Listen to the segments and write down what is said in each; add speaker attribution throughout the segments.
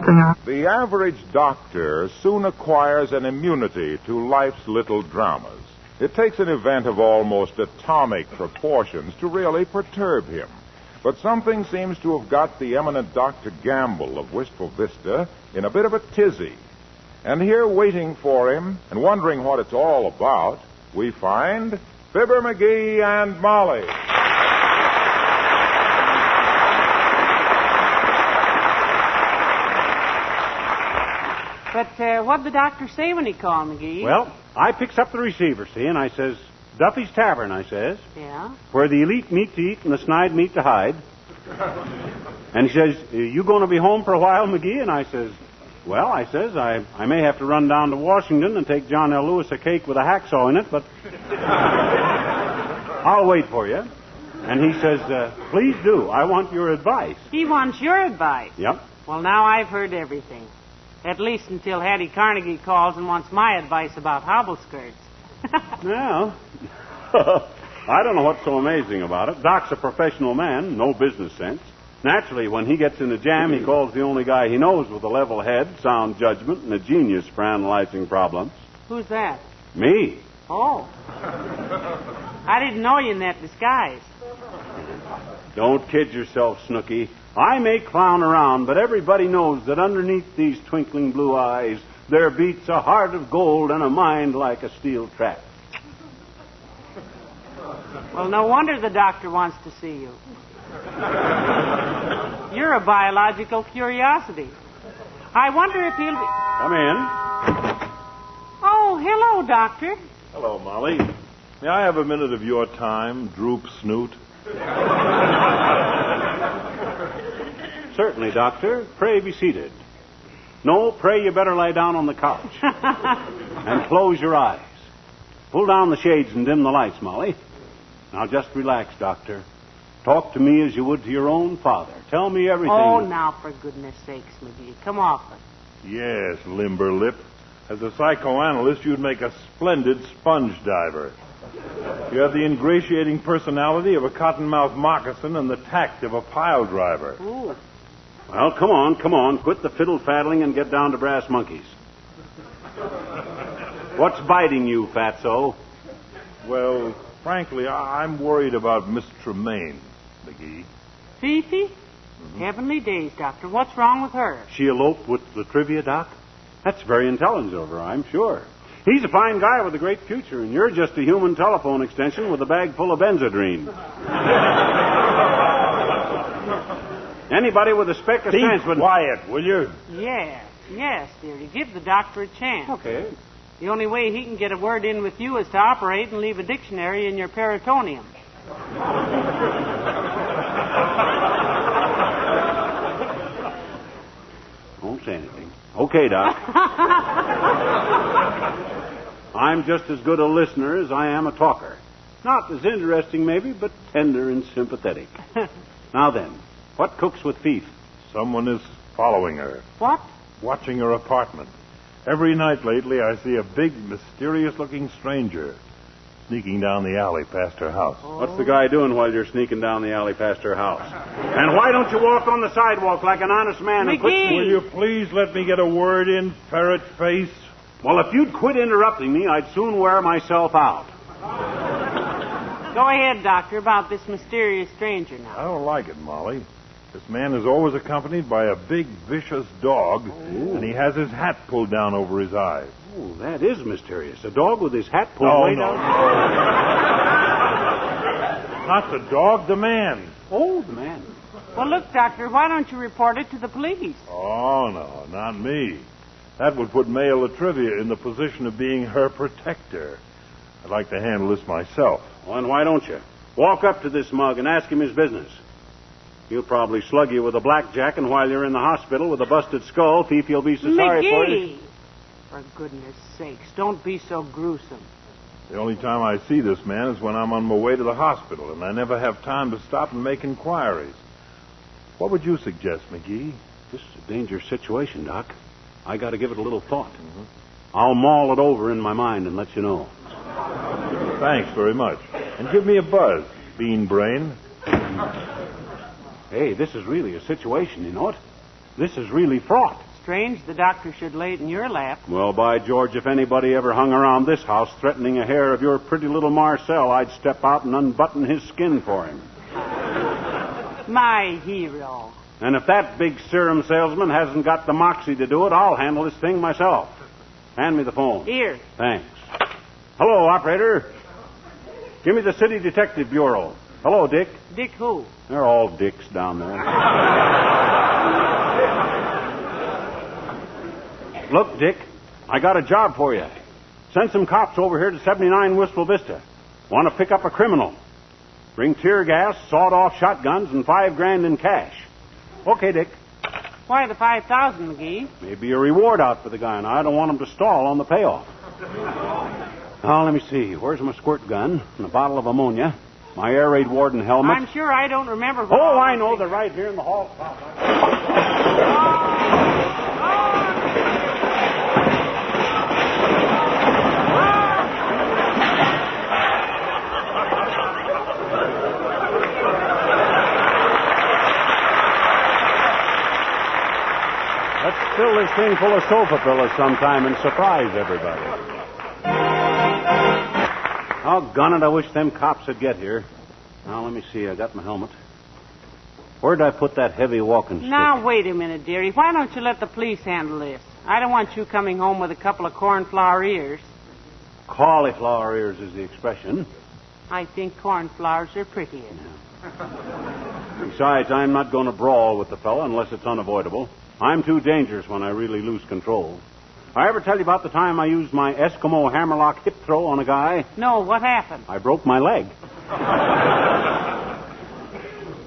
Speaker 1: The average doctor soon acquires an immunity to life's little dramas. It takes an event of almost atomic proportions to really perturb him. But something seems to have got the eminent Dr. Gamble of Wistful Vista in a bit of a tizzy. And here waiting for him and wondering what it's all about, we find Fibber McGee and Molly.
Speaker 2: But what'd the doctor say when he called, McGee?
Speaker 3: Well, I picks up the receiver, see, and I says, Duffy's Tavern, I says.
Speaker 2: Yeah?
Speaker 3: Where the elite meet to eat and the snide meet to hide. And he says, you going to be home for a while, McGee? And I says, well, I says, I may have to run down to Washington and take John L. Lewis a cake with a hacksaw in it, but I'll wait for you. And he says, please do. I want your advice.
Speaker 2: He wants your advice?
Speaker 3: Yep.
Speaker 2: Well, now I've heard everything. At least until Hattie Carnegie calls and wants my advice about hobble skirts.
Speaker 3: Well, I don't know what's so amazing about it. Doc's a professional man, no business sense. Naturally, when he gets in a jam, he calls the only guy he knows with a level head, sound judgment, and a genius for analyzing problems.
Speaker 2: Who's that?
Speaker 3: Me.
Speaker 2: Oh. I didn't know you in that disguise.
Speaker 3: Don't kid yourself, Snooky. I may clown around, but everybody knows that underneath these twinkling blue eyes, there beats a heart of gold and a mind like a steel trap.
Speaker 2: Well, no wonder the doctor wants to see you. You're a biological curiosity. I wonder if he'll be...
Speaker 3: Come in.
Speaker 2: Oh, hello, Doctor.
Speaker 4: Hello, Molly. May I have a minute of your time, Droop Snoot?
Speaker 3: Certainly, Doctor. Pray be seated. No, pray you better lie down on the couch. And close your eyes. Pull down the shades and dim the lights, Molly. Now just relax, Doctor. Talk to me as you would to your own father. Tell me everything.
Speaker 2: Oh, now, for goodness sakes, McGee. Come off it.
Speaker 4: Yes, limber lip. As a psychoanalyst, you'd make a splendid sponge diver. You have the ingratiating personality of a cottonmouth moccasin and the tact of a pile driver.
Speaker 2: Ooh.
Speaker 3: Well, come on. Quit the fiddle-faddling and get down to brass monkeys. What's biting you, fatso?
Speaker 4: Well, frankly, I'm worried about Miss Tremayne, McGee.
Speaker 2: Fifi? Mm-hmm. Heavenly days, Doctor. What's wrong with her?
Speaker 3: She eloped with the trivia, Doc? That's very intelligent of her, I'm sure. He's a fine guy with a great future, and you're just a human telephone extension with a bag full of Benzedrine. Anybody with a speck of sense would...
Speaker 4: Be quiet, will you?
Speaker 2: Yes, dearie. Give the doctor a chance.
Speaker 3: Okay.
Speaker 2: The only way he can get a word in with you is to operate and leave a dictionary in your peritoneum.
Speaker 3: Don't say anything. Okay, Doc. I'm just as good a listener as I am a talker. Not as interesting, maybe, but tender and sympathetic. Now then, what cooks with Fief?
Speaker 4: Someone is following her.
Speaker 2: What?
Speaker 4: Watching her apartment. Every night lately, I see a big, mysterious-looking stranger sneaking down the alley past her house.
Speaker 2: Oh.
Speaker 3: What's the guy doing while you're sneaking down the alley past her house? And why don't you walk on the sidewalk like an honest man and quit...
Speaker 4: Will you please let me get a word in, ferret face?
Speaker 3: Well, if you'd quit interrupting me, I'd soon wear myself out.
Speaker 2: Go ahead, Doctor, about this mysterious stranger now.
Speaker 4: I don't like it, Molly. This man is always accompanied by a big, vicious dog, and he has his hat pulled down over his eyes.
Speaker 3: Oh, that is mysterious. A dog with his hat pulled way down?
Speaker 4: Not the dog, the man.
Speaker 3: Oh, the man.
Speaker 2: Well, look, Doctor, why don't you report it to the police?
Speaker 4: Oh, no, not me. That would put Mayo Latrivia in the position of being her protector. I'd like to handle this myself.
Speaker 3: Well, and why don't you? Walk up to this mug and ask him his business. He'll probably slug you with a blackjack, and while you're in the hospital with a busted skull, Fifi'll be so sorry for you.
Speaker 2: For goodness sakes, don't be so gruesome.
Speaker 4: The only time I see this man is when I'm on my way to the hospital, and I never have time to stop and make inquiries. What would you suggest, McGee?
Speaker 3: This is a dangerous situation, Doc. I got to give it a little thought. Mm-hmm. I'll mull it over in my mind and let you know.
Speaker 4: Thanks very much. And give me a buzz, bean brain.
Speaker 3: Hey, this is really a situation, you know it? This is really fraught.
Speaker 2: strange the doctor should lay it in your lap.
Speaker 3: Well, by George, if anybody ever hung around this house threatening a hair of your pretty little Marcel, I'd step out and unbutton his skin for him.
Speaker 2: My hero.
Speaker 3: And if that big serum salesman hasn't got the moxie to do it, I'll handle this thing myself. Hand me the phone.
Speaker 2: Here.
Speaker 3: Thanks. Hello, operator. Give me the City Detective Bureau. Hello, Dick.
Speaker 2: Dick who?
Speaker 3: They're all dicks down there. Look, Dick, I got a job for you. Send some cops over here to 79 Wistful Vista. Want to pick up a criminal. Bring tear gas, sawed-off shotguns, and $5,000 in cash. Okay, Dick.
Speaker 2: Why the 5,000, McGee?
Speaker 3: Maybe a reward out for the guy, and I don't want him to stall on the payoff. Now, let me see. Where's my squirt gun and a bottle of ammonia? My air raid warden helmet.
Speaker 2: I'm sure I don't remember.
Speaker 3: Oh, I know. They're right here in the hall. Let's fill this thing full of sofa pillows sometime and surprise everybody. Doggone it, I wish them cops would get here. Now, let me see. I got my helmet. Where'd I put that heavy walking stick?
Speaker 2: Now, wait a minute, dearie. Why don't you let the police handle this? I don't want you coming home with a couple of cornflower ears.
Speaker 3: Cauliflower ears is the expression.
Speaker 2: I think cornflowers are prettier.
Speaker 3: Besides, I'm not going to brawl with the fellow unless it's unavoidable. I'm too dangerous when I really lose control. I ever tell you about the time I used my Eskimo hammerlock hip throw on a guy?
Speaker 2: No, what happened?
Speaker 3: I broke my leg.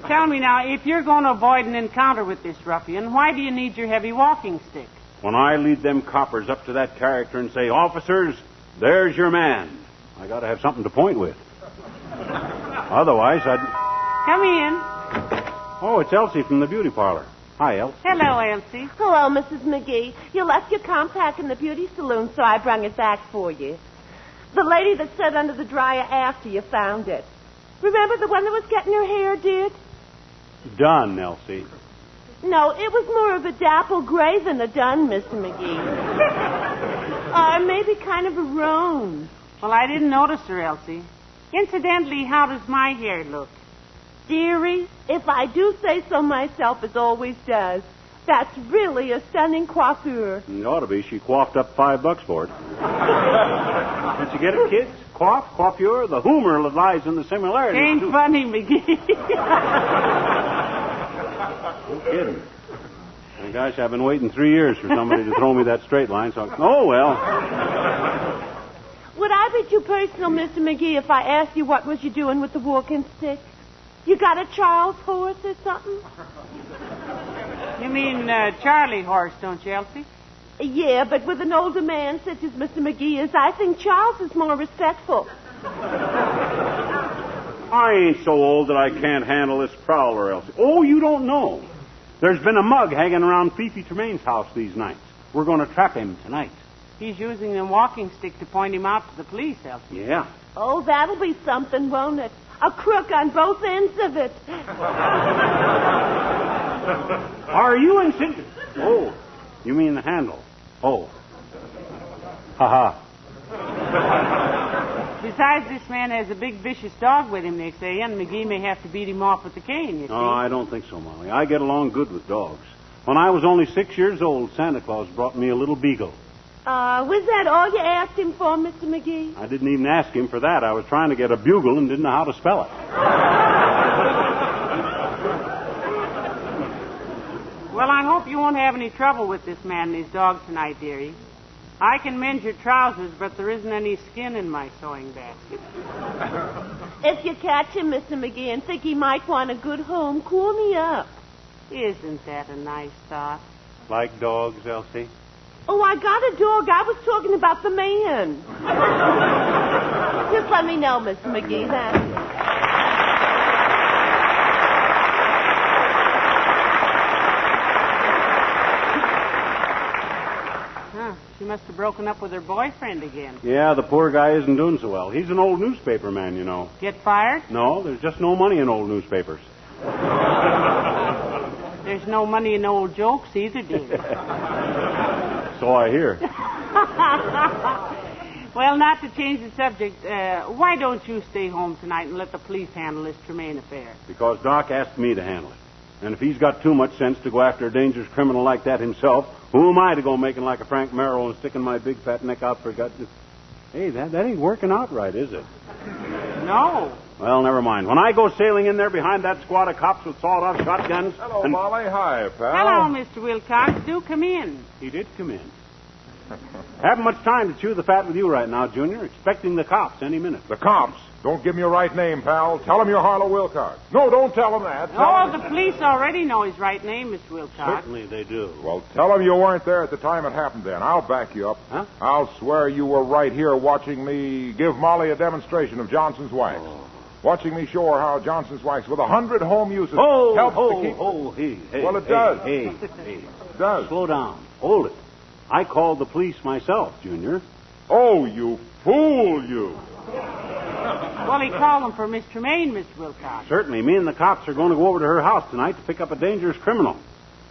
Speaker 2: Tell me now, if you're going to avoid an encounter with this ruffian, why do you need your heavy walking stick?
Speaker 3: When I lead them coppers up to that character and say, "Officers, there's your man," I got to have something to point with. Otherwise, I'd...
Speaker 2: Come in.
Speaker 3: Oh, it's Elsie from the beauty parlor. Hi, Elsie.
Speaker 2: Hello, Elsie.
Speaker 5: Hello, Mrs. McGee. You left your compact in the beauty saloon, so I brung it back for you. The lady that sat under the dryer after you found it. Remember the one that was getting her hair did?
Speaker 3: Done, Elsie.
Speaker 5: No, it was more of a dapple gray than a dun, Mr. McGee. Or maybe kind of a roan.
Speaker 2: Well, I didn't notice her, Elsie. Incidentally, how does my hair look?
Speaker 5: Dearie, if I do say so myself, as always does, that's really a stunning coiffure.
Speaker 3: It ought to be. She coiffed up $5 for it. Did you get it, kids? Coiffure, the humor that lies in the similarity.
Speaker 2: Ain't funny, McGee.
Speaker 3: No kidding. My gosh, I've been waiting 3 years for somebody to throw me that straight line, so... Oh, well.
Speaker 5: Would I be too personal, Mr. McGee, if I asked you what was you doing with the walking stick? You got a Charles horse or something?
Speaker 2: You mean Charlie horse, don't you, Elsie?
Speaker 5: Yeah, but with an older man such as Mr. McGee is, I think Charles is more respectful.
Speaker 3: I ain't so old that I can't handle this prowler, Elsie. Oh, you don't know. There's been a mug hanging around Fifi Tremayne's house these nights. We're going to trap him tonight.
Speaker 2: He's using a walking stick to point him out to the police, Elsie.
Speaker 3: Yeah.
Speaker 5: Oh, that'll be something, won't it? A crook on both ends of it.
Speaker 3: Are you insinuating? Oh, you mean the handle. Oh. Ha-ha.
Speaker 2: Besides, this man has a big, vicious dog with him, they say, and McGee may have to beat him off with the cane, you see.
Speaker 3: Oh, I don't think so, Molly. I get along good with dogs. When I was only 6 years old, Santa Claus brought me a little beagle.
Speaker 5: Was that all you asked him for, Mr. McGee?
Speaker 3: I didn't even ask him for that. I was trying to get a bugle and didn't know how to spell it.
Speaker 2: Well, I hope you won't have any trouble with this man and his dog tonight, dearie. I can mend your trousers, but there isn't any skin in my sewing basket.
Speaker 5: If you catch him, Mr. McGee, and think he might want a good home, call me up.
Speaker 2: Isn't that a nice thought?
Speaker 3: Like dogs, Elsie?
Speaker 5: Oh, I got a dog. I was talking about the man. Just let me know, Mr. McGee. That's it.
Speaker 2: Huh. She must have broken up with her boyfriend again.
Speaker 3: Yeah, the poor guy isn't doing so well. He's an old newspaper man, you know.
Speaker 2: Get fired?
Speaker 3: No, there's just no money in old newspapers.
Speaker 2: There's no money in old jokes either, dear.
Speaker 3: So I hear.
Speaker 2: Well, not to change the subject, why don't you stay home tonight and let the police handle this Tremayne affair?
Speaker 3: Because Doc asked me to handle it. And if he's got too much sense to go after a dangerous criminal like that himself, who am I to go making like a Frank Merrill and sticking my big fat neck out for gut? Hey, that ain't working out right, is it?
Speaker 2: No.
Speaker 3: Well, never mind. When I go sailing in there behind that squad of cops with sawed-off shotguns...
Speaker 1: Hello, Molly. Hi, pal.
Speaker 2: Hello, Mr. Wilcox. Do come in.
Speaker 3: He did come in. Haven't much time to chew the fat with you right now, Junior. Expecting the cops any minute.
Speaker 1: The cops? Don't give me your right name, pal. Tell them you're Harlow Wilcox. No, don't tell them that.
Speaker 2: The police already know his right name, Mr. Wilcox.
Speaker 3: Certainly they do.
Speaker 1: Well, tell them you weren't there at the time it happened then. I'll back you up.
Speaker 3: Huh?
Speaker 1: I'll swear you were right here watching me give Molly a demonstration of Johnson's wax. Watching me show her how Johnson's wax, with 100 home uses, helps to keep...
Speaker 3: Hey.
Speaker 1: Well, it does.
Speaker 3: Hey.
Speaker 1: It does.
Speaker 3: Slow down. Hold it. I called the police myself, Junior.
Speaker 1: Oh, you fool, you.
Speaker 2: Well, he called them for Miss Tremayne, Mr. Wilcox.
Speaker 3: Certainly. Me and the cops are going to go over to her house tonight to pick up a dangerous criminal.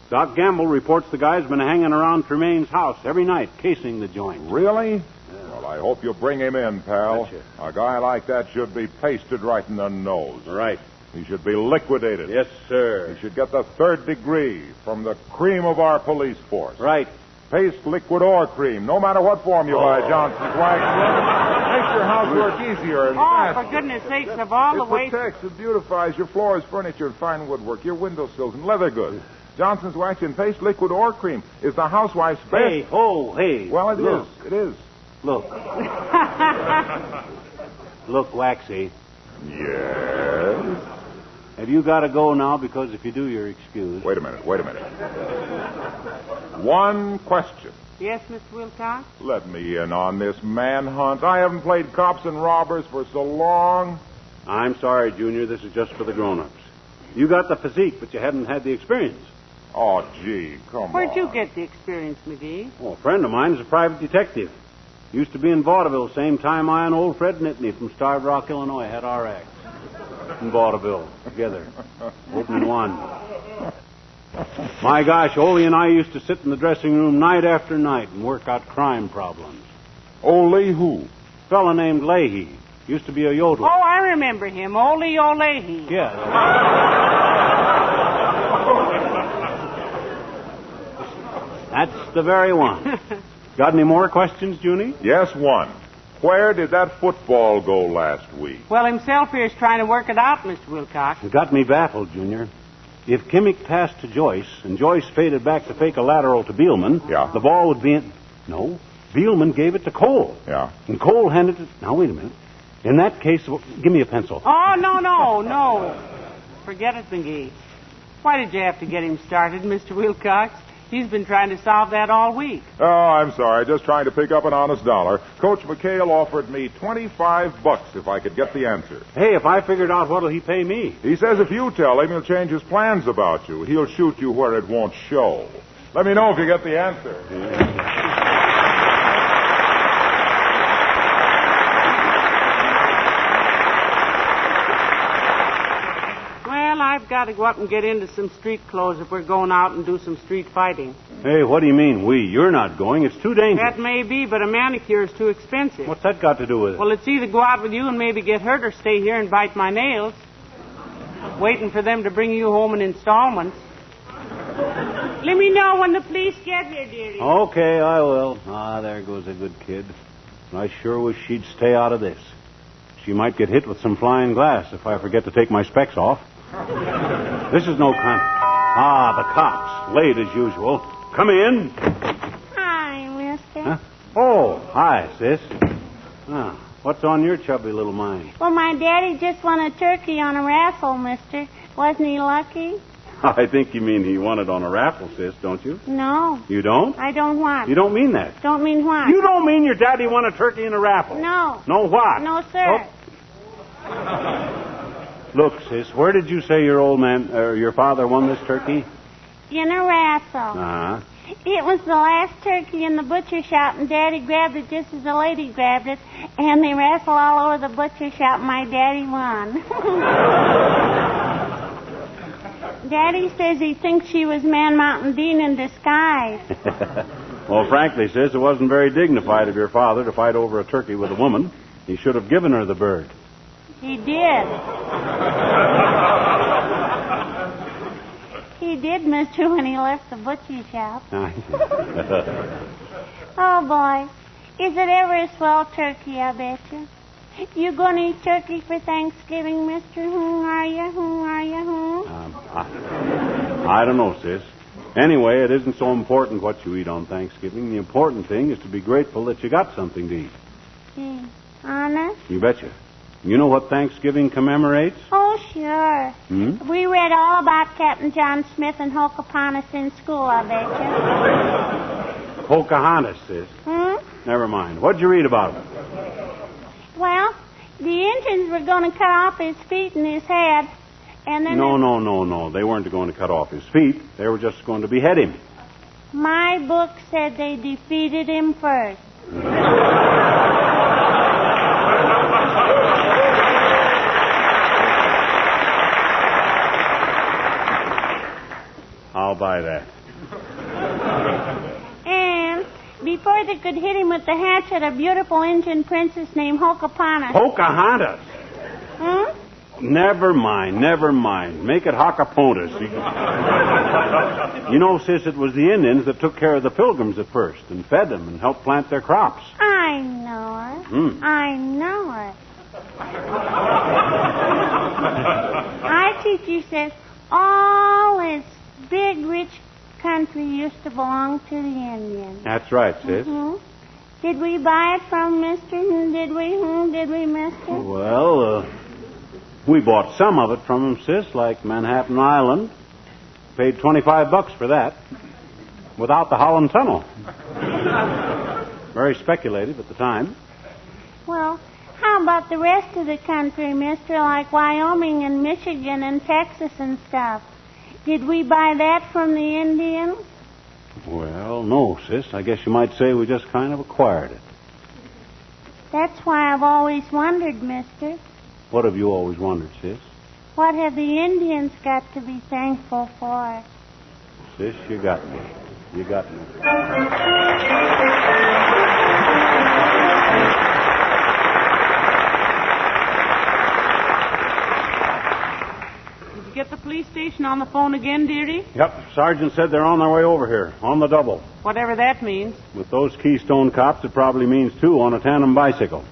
Speaker 3: Doc Gamble reports the guy's been hanging around Tremayne's house every night, casing the joint.
Speaker 1: Really?
Speaker 3: Yeah.
Speaker 1: Well, I hope you bring him in, pal.
Speaker 3: Gotcha.
Speaker 1: A guy like that should be pasted right in the nose.
Speaker 3: Right.
Speaker 1: He should be liquidated.
Speaker 3: Yes, sir.
Speaker 1: He should get the 3rd degree from the cream of our police force.
Speaker 3: Right.
Speaker 1: Paste, liquid, or cream, no matter what form you buy Johnson's wax. Makes your housework easier and faster.
Speaker 2: For goodness sakes, of all the ways...
Speaker 1: It protects, it beautifies your floors, furniture, and fine woodwork, your windowsills, and leather goods. Johnson's wax in paste, liquid, or cream is the housewife's best...
Speaker 3: Hey.
Speaker 1: Well, it
Speaker 3: Look.
Speaker 1: is. It is.
Speaker 3: Look. Look, Waxy.
Speaker 1: Yes?
Speaker 3: Have you got to go now? Because if you do, you're excused.
Speaker 1: Wait a minute. One question.
Speaker 2: Yes, Mr. Wilcox?
Speaker 1: Let me in on this manhunt. I haven't played cops and robbers for so long.
Speaker 3: I'm sorry, Junior. This is just for the grown-ups. You got the physique, but you hadn't had the experience.
Speaker 1: Oh, gee, come on.
Speaker 2: Where'd you get the experience, McGee?
Speaker 3: Oh, a friend of mine is a private detective. Used to be in vaudeville same time I and old Fred Nittany from Starved Rock, Illinois, had our act. In vaudeville, together. Open one. My gosh, Ole and I used to sit in the dressing room night after night and work out crime problems.
Speaker 1: Ole who?
Speaker 3: A fella named Leahy. Used to be a yodeler.
Speaker 2: Oh, I remember him. Ole Olehi.
Speaker 3: Yeah. That's the very one. Got any more questions, Junie?
Speaker 1: Yes, one. Where did that football go last week?
Speaker 2: Well, himself here's trying to work it out, Mr. Wilcox.
Speaker 3: You got me baffled, Junior. If Kimmick passed to Joyce, and Joyce faded back to fake a lateral to Beelman,
Speaker 1: Yeah.
Speaker 3: the ball would be in... No, Beelman gave it to Cole.
Speaker 1: Yeah.
Speaker 3: And Cole handed it... Now, wait a minute. In that case, give me a pencil.
Speaker 2: Oh, no. Forget it, McGee. Why did you have to get him started, Mr. Wilcox? He's been trying to solve that all week.
Speaker 1: Oh, I'm sorry. Just trying to pick up an honest dollar. Coach McHale offered me $25 if I could get the answer.
Speaker 3: Hey, if I figured out what'll he pay me?
Speaker 1: He says if you tell him, he'll change his plans about you. He'll shoot you where it won't show. Let me know if you get the answer.
Speaker 2: Well, I've got to go up and get into some street clothes if we're going out and do some street fighting.
Speaker 3: Hey, what do you mean, we? You're not going. It's too dangerous.
Speaker 2: That may be, but a manicure is too expensive.
Speaker 3: What's that got to do with it?
Speaker 2: Well, it's either go out with you and maybe get hurt or stay here and bite my nails. Waiting for them to bring you home in installments. Let me know when the police get here, dearie.
Speaker 3: Okay, I will. Ah, there goes a good kid. I sure wish she'd stay out of this. She might get hit with some flying glass if I forget to take my specs off. This is no kind... Ah, the cops. Late as usual. Come in.
Speaker 6: Hi, mister.
Speaker 3: Huh? Oh, hi, sis. Ah, what's on your chubby little mind?
Speaker 6: Well, my daddy just won a turkey on a raffle, mister. Wasn't he lucky?
Speaker 3: I think you mean he won it on a raffle, sis, don't you?
Speaker 6: No.
Speaker 3: You don't?
Speaker 6: I don't want.
Speaker 3: You don't mean that.
Speaker 6: Don't mean what?
Speaker 3: You don't mean your daddy won a turkey in a raffle?
Speaker 6: No.
Speaker 3: No what?
Speaker 6: No, sir.
Speaker 3: Oh. Look, sis, where did you say your father won this turkey?
Speaker 6: In a raffle.
Speaker 3: Uh-huh.
Speaker 6: It was the last turkey in the butcher shop, and Daddy grabbed it just as the lady grabbed it, and they wrestled all over the butcher shop, and my daddy won. Daddy says he thinks she was Man Mountain Dean in disguise.
Speaker 3: Well, frankly, sis, it wasn't very dignified of your father to fight over a turkey with a woman. He should have given her the bird.
Speaker 6: He did. He did, mister, when he left the butcher shop. Oh, boy. Is it ever a swell turkey, I bet you? You going to eat turkey for Thanksgiving, mister? Are you?
Speaker 3: I don't know, sis. Anyway, it isn't so important what you eat on Thanksgiving. The important thing is to be grateful that you got something to eat.
Speaker 6: Gee, honest?
Speaker 3: You betcha. You know what Thanksgiving commemorates?
Speaker 6: Oh, sure. We read all about Captain John Smith and Pocahontas in school, I bet you.
Speaker 3: Pocahontas, sis. Never mind. What'd you read about him?
Speaker 6: Well, the Indians were going to cut off his feet and his head, and then...
Speaker 3: No. They weren't going to cut off his feet. They were just going to behead him.
Speaker 6: My book said they defeated him first.
Speaker 3: I'll buy that.
Speaker 6: And before they could hit him with the hatchet, a beautiful Indian princess named Pocahontas.
Speaker 3: Pocahontas? Never mind. Make it Hockapontas. You know, sis, it was the Indians that took care of the pilgrims at first and fed them and helped plant their crops.
Speaker 6: I know it. I know it. Our teacher says all this big, rich country used to belong to the Indians.
Speaker 3: That's right, sis.
Speaker 6: Did we buy it from Mister? Did we, Mister?
Speaker 3: Well, we bought some of it from him, sis, like Manhattan Island. Paid $25 for that, without the Holland Tunnel. Very speculative at the time.
Speaker 6: Well, how about the rest of the country, Mister, like Wyoming and Michigan and Texas and stuff? Did we buy that from the Indians?
Speaker 3: Well, no, sis. I guess you might say we just kind of acquired it.
Speaker 6: That's why I've always wondered, Mister.
Speaker 3: What have you always wondered, sis?
Speaker 6: What have the Indians got to be thankful for?
Speaker 3: Sis, you got me. You got me.
Speaker 2: Get the police station on the phone again, dearie?
Speaker 3: Yep. Sergeant said they're on their way over here, on the double.
Speaker 2: Whatever that means.
Speaker 3: With those Keystone cops, it probably means two on a tandem bicycle.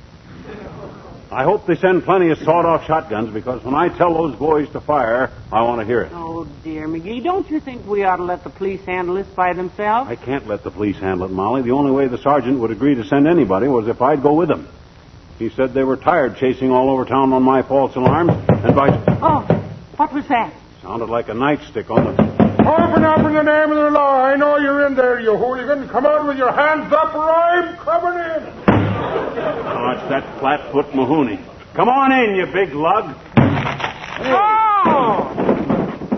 Speaker 3: I hope they send plenty of sawed-off shotguns, because when I tell those boys to fire, I want to hear it.
Speaker 2: Oh, dear, McGee, don't you think we ought to let the police handle this by themselves?
Speaker 3: I can't let the police handle it, Molly. The only way the sergeant would agree to send anybody was if I'd go with them. He said they were tired chasing all over town on my false alarms, and by...
Speaker 2: Oh, what was that?
Speaker 3: Sounded like a nightstick on the...
Speaker 7: Open up in the name of the law. I know you're in there, you hooligan. Come out with your hands up or I'm coming in.
Speaker 3: Oh, it's that flat-foot Mahoney. Come on in, you big lug.
Speaker 2: Oh!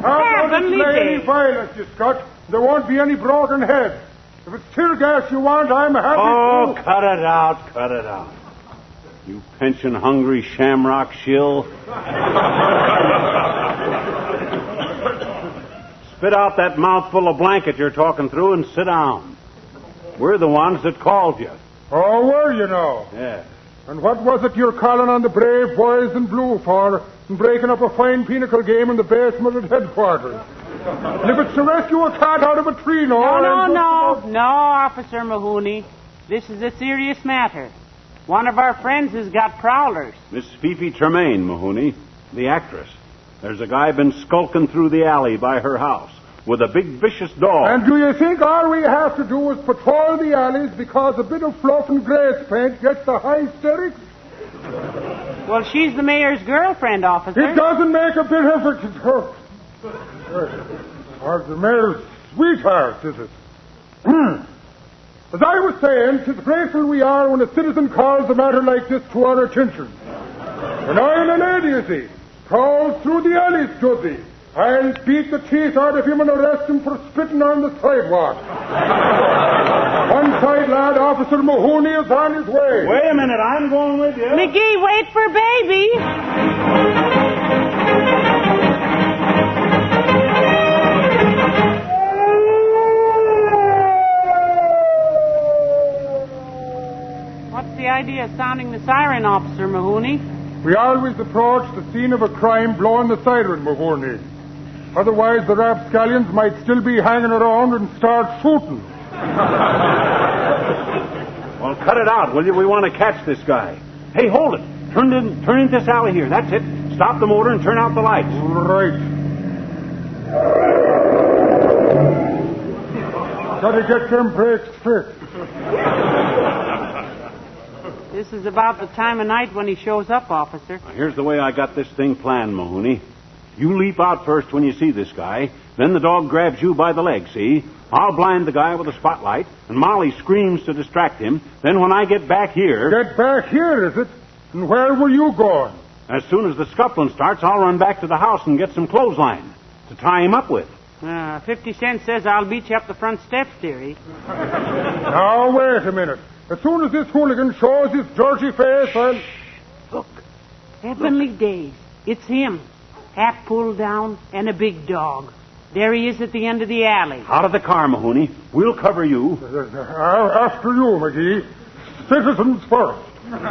Speaker 7: Don't display any violence, you Scot. There won't be any broken heads. If it's tear gas you want, I'm happy
Speaker 3: to... cut it out. You pension-hungry shamrock shill. Spit out that mouthful of blanket you're talking through and sit down. We're the ones that called you.
Speaker 7: Oh, were you now?
Speaker 3: Yeah.
Speaker 7: And what was it you're calling on the brave boys in blue for and breaking up a fine pinochle game in the basement at headquarters? And if it's to rescue a cat out of a tree,
Speaker 2: No, Officer Mahoney. This is a serious matter. One of our friends has got prowlers.
Speaker 3: Miss Fifi Tremayne, Mahoney, the actress. There's a guy been skulking through the alley by her house with a big vicious dog.
Speaker 7: And do you think all we have to do is patrol the alleys because a bit of fluff and grace paint gets the hysterics?
Speaker 2: Well, she's the mayor's girlfriend, officer.
Speaker 7: It doesn't make a bit of it. Or the mayor's sweetheart, is it? As I was saying, 'tis grateful we are when a citizen calls a matter like this to our attention. When I'm an idiocy, prowls through the alleys, does he? I'll beat the teeth out of him and arrest him for spitting on the sidewalk. One side, lad, Officer Mahoney is on his way.
Speaker 3: Wait a minute, I'm going with you.
Speaker 2: McGee, wait for baby. the idea of sounding the siren, Officer Mahoney?
Speaker 7: We always approach the scene of a crime blowing the siren, Mahoney. Otherwise, the rapscallions might still be hanging around and start shooting.
Speaker 3: Well, cut it out, will you? We want to catch this guy. Hey, hold it. Turn into this alley here. That's it. Stop the motor and turn out the lights.
Speaker 7: Right. Gotta get them brakes fixed.
Speaker 2: This is about the time of night when he shows up, officer.
Speaker 3: Now, here's the way I got this thing planned, Mahoney. You leap out first when you see this guy. Then the dog grabs you by the leg, see? I'll blind the guy with a spotlight, and Molly screams to distract him. Then when I get back here...
Speaker 7: Get back here, is it? And where were you going?
Speaker 3: As soon as the scuffling starts, I'll run back to the house and get some clothesline to tie him up with.
Speaker 2: 50 Cent says I'll beat you up the front steps, dearie.
Speaker 7: Now, wait a minute. As soon as this hooligan shows his dirty face, I'll...
Speaker 2: Look. Heavenly days. It's him. Hat pulled down and a big dog. There he is at the end of the alley.
Speaker 3: Out of the car, Mahoney. We'll cover you.
Speaker 7: After you, McGee. Citizens first. I'll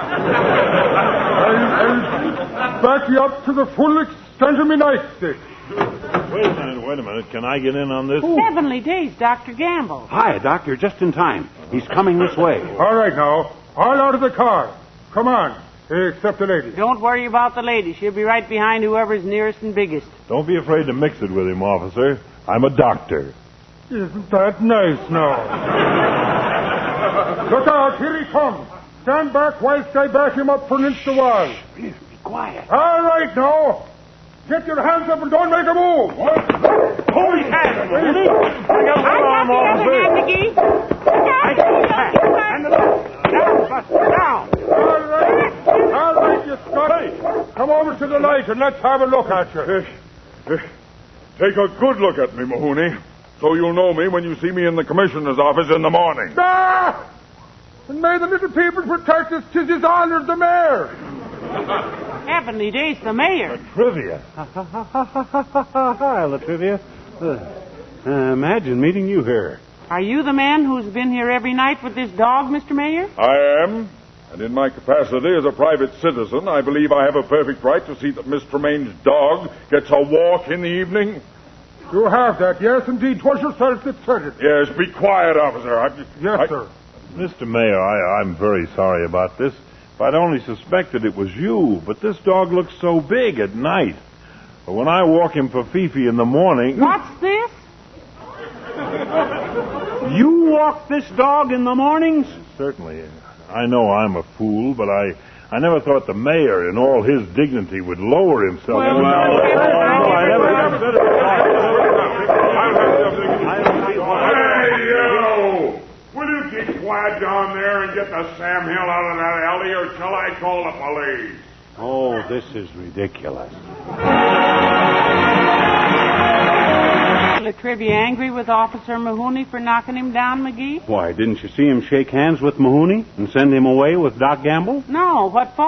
Speaker 7: back you up to the full extent of my nightstick.
Speaker 4: Wait a minute. Can I get in on this?
Speaker 2: Heavenly days, Dr. Gamble.
Speaker 3: Hi, Doctor. Just in time. He's coming this way.
Speaker 7: All right, now. All out of the car. Come on. Except the lady.
Speaker 2: Don't worry about the lady. She'll be right behind whoever's nearest and biggest.
Speaker 4: Don't be afraid to mix it with him, officer. I'm a doctor.
Speaker 7: Isn't that nice now? Look out. Here he comes. Stand back whilst I back him up against the wall.
Speaker 3: Be quiet.
Speaker 7: All right, now. Get your hands up and don't make a move.
Speaker 3: Hold his hands, Mahoney.
Speaker 2: I got the other hand, McGee.
Speaker 3: Down.
Speaker 7: All right, you Scotty. Come over to the light and let's have a look at you.
Speaker 1: Take a good look at me, Mahoney, so you'll know me when you see me in the commissioner's office in the morning.
Speaker 7: Ah! And may the little people protect us, 'tis his honor, the mayor.
Speaker 2: Heavenly days, the mayor.
Speaker 4: Trivia.
Speaker 3: Hi, Latrivia. Imagine meeting you here.
Speaker 2: Are you the man who's been here every night with this dog, Mr. Mayor?
Speaker 1: I am, and in my capacity as a private citizen, I believe I have a perfect right to see that Miss Tremayne's dog gets a walk in the evening.
Speaker 7: You have that, yes, indeed. 'Twas yourself that said it.
Speaker 1: Yes, be quiet, officer.
Speaker 7: Yes, sir.
Speaker 4: Mr. Mayor, I'm very sorry about this. If I'd only suspected it was you, but this dog looks so big at night. But when I walk him for Fifi in the morning...
Speaker 2: What's this?
Speaker 3: You walk this dog in the mornings?
Speaker 4: Certainly. I know I'm a fool, but I never thought the mayor, in all his dignity, would lower himself.
Speaker 1: Hey, you! Will you keep quiet down there and get the Sam Hill out of that alley, or shall I call the police?
Speaker 3: Oh, this is ridiculous.
Speaker 2: Latrivia angry with Officer Mahoney for knocking him down, McGee?
Speaker 3: Why, didn't you see him shake hands with Mahoney and send him away with Doc Gamble?
Speaker 2: No, what for?